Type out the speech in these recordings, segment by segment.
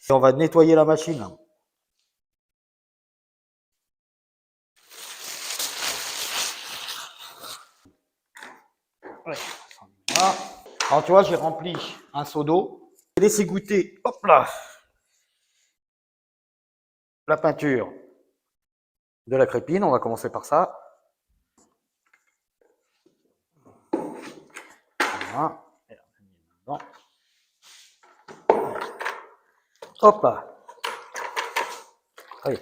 Et on va nettoyer la machine. Ouais. Voilà. Alors tu vois, j'ai rempli un seau d'eau. J'ai laissé goûter, hop là, la peinture de la crépine. On va commencer par ça. Voilà. Hop là. Allez.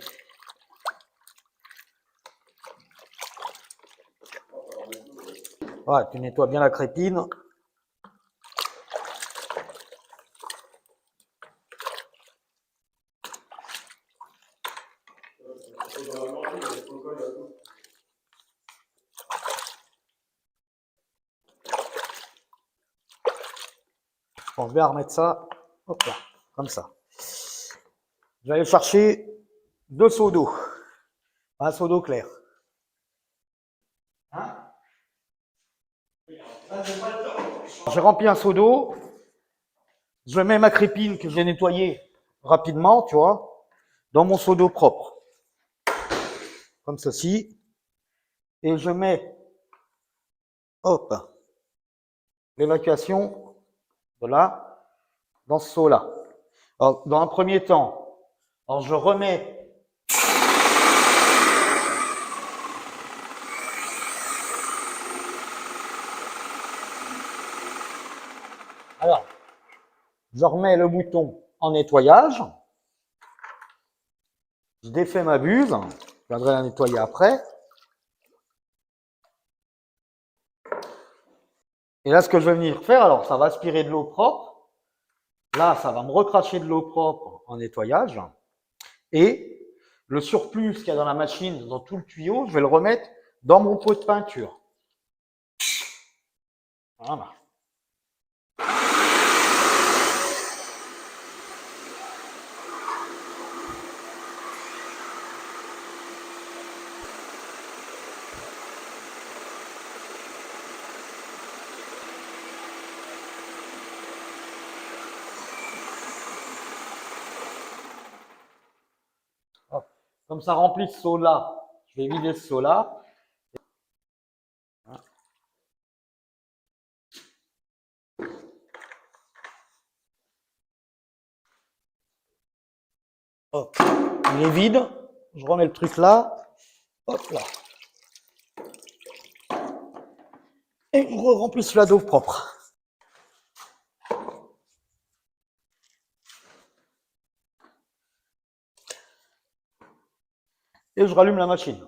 Voilà, tu nettoies bien la crépine. Bon, je vais remettre ça, hop là, comme ça. Je vais aller chercher 2 seaux d'eau. Un seau d'eau clair. Hein? J'ai rempli un seau d'eau. Je mets ma crépine que j'ai nettoyée rapidement, tu vois, dans mon seau d'eau propre. Comme ceci. Et je mets, hop, l'évacuation de là, dans ce seau-là. Alors, dans un premier temps, alors je remets je remets le bouton en nettoyage. Je défais ma buse. Je viendrai la nettoyer après. Et là, ce que je vais venir faire, alors ça va aspirer de l'eau propre. Là, ça va me recracher de l'eau propre en nettoyage. Et le surplus qu'il y a dans la machine, dans tout le tuyau, je vais le remettre dans mon pot de peinture. Voilà. Hop. Comme ça remplit ce seau-là, je vais vider ce seau-là. Hop. Il est vide. Je remets le truc là. Hop là. Et je remplis celui-là d'eau propre. Et je rallume la machine.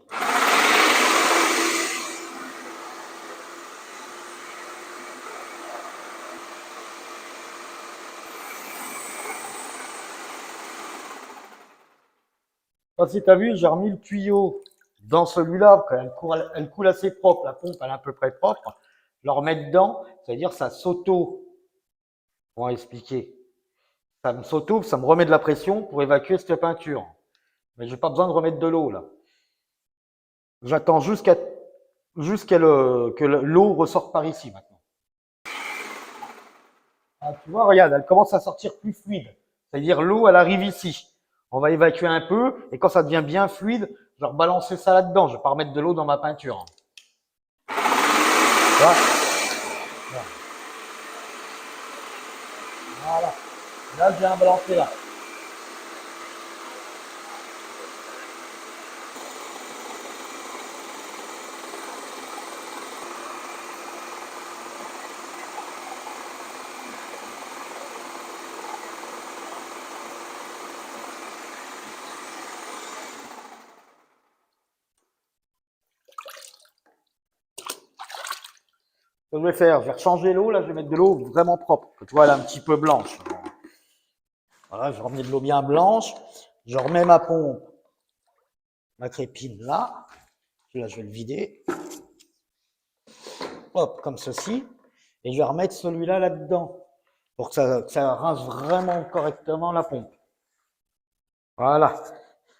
Si tu as vu, j'ai remis le tuyau dans celui-là, elle coule assez propre, la pompe elle est à peu près propre. Je le remets dedans, c'est-à-dire ça s'auto, on va expliquer, ça me s'auto, ça me remet de la pression pour évacuer cette peinture. Mais j'ai pas besoin de remettre de l'eau là. J'attends jusqu'à que l'eau ressorte par ici maintenant. Ah, tu vois, regarde, elle commence à sortir plus fluide. C'est-à-dire l'eau, elle arrive ici. On va évacuer un peu et quand ça devient bien fluide, je vais rebalancer ça là-dedans. Je ne vais pas remettre de l'eau dans ma peinture. Voilà. Voilà. Là, je viens balancer là. Ce que je vais faire, je vais rechanger l'eau. Là, je vais mettre de l'eau vraiment propre. Que tu vois, elle est un petit peu blanche. Voilà, je remets de l'eau bien blanche. Je remets ma pompe, ma crépine là. Là, je vais le vider. Hop, comme ceci. Et je vais remettre celui-là là-dedans. Pour que ça rince vraiment correctement la pompe. Voilà.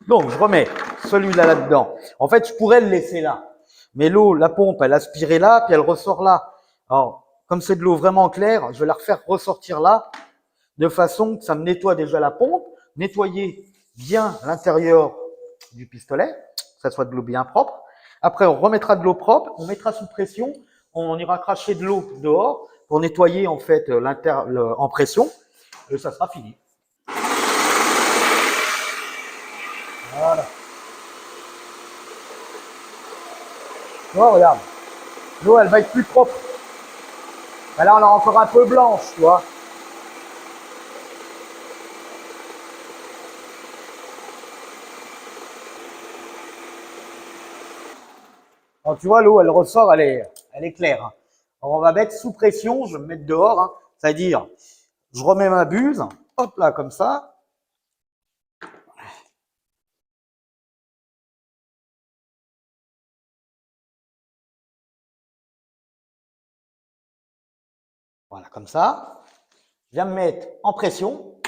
Donc, je remets celui-là là-dedans. En fait, je pourrais le laisser là. Mais l'eau, la pompe, elle aspire là, puis elle ressort là. Alors, comme c'est de l'eau vraiment claire, je vais la refaire ressortir là, de façon que ça me nettoie déjà la pompe. nettoyer bien l'intérieur du pistolet, que ça soit de l'eau bien propre. Après, on remettra de l'eau propre, on mettra sous pression, on ira cracher de l'eau dehors pour nettoyer en fait en pression et ça sera fini. Voilà. Tu vois, regarde. L'eau, elle va être plus propre. Ben là, on l'a encore un peu blanche, tu vois. Alors, tu vois, l'eau, elle ressort, elle est claire. Hein. Alors, on va mettre sous pression, je vais me mettre dehors, hein. C'est-à-dire, je remets ma buse, hop là, comme ça. Voilà, comme ça. Je viens me mettre en pression.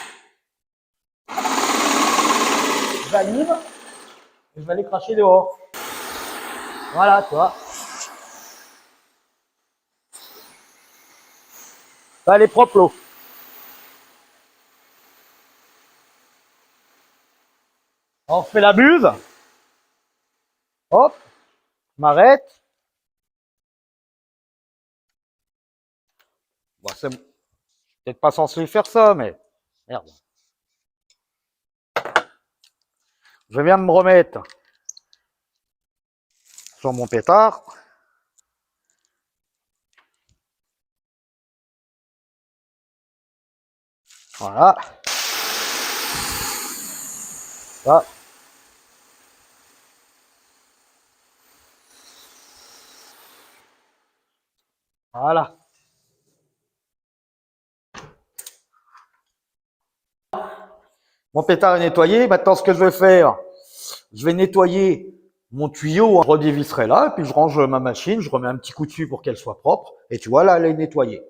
J'anime et je vais aller cracher dehors. Voilà, tu vois. Ça, elle est propre, l'eau. On fait la buse. Hop, je m'arrête. Bon, c'est peut-être pas censé faire ça, mais merde. Je viens de me remettre sur mon pétard. Voilà. Ça. Voilà. Mon pétard est nettoyé. Maintenant, ce que je vais faire, je vais nettoyer mon tuyau, je redévisserai là, et puis je range ma machine, je remets un petit coup dessus pour qu'elle soit propre. Et tu vois, là, elle est nettoyée.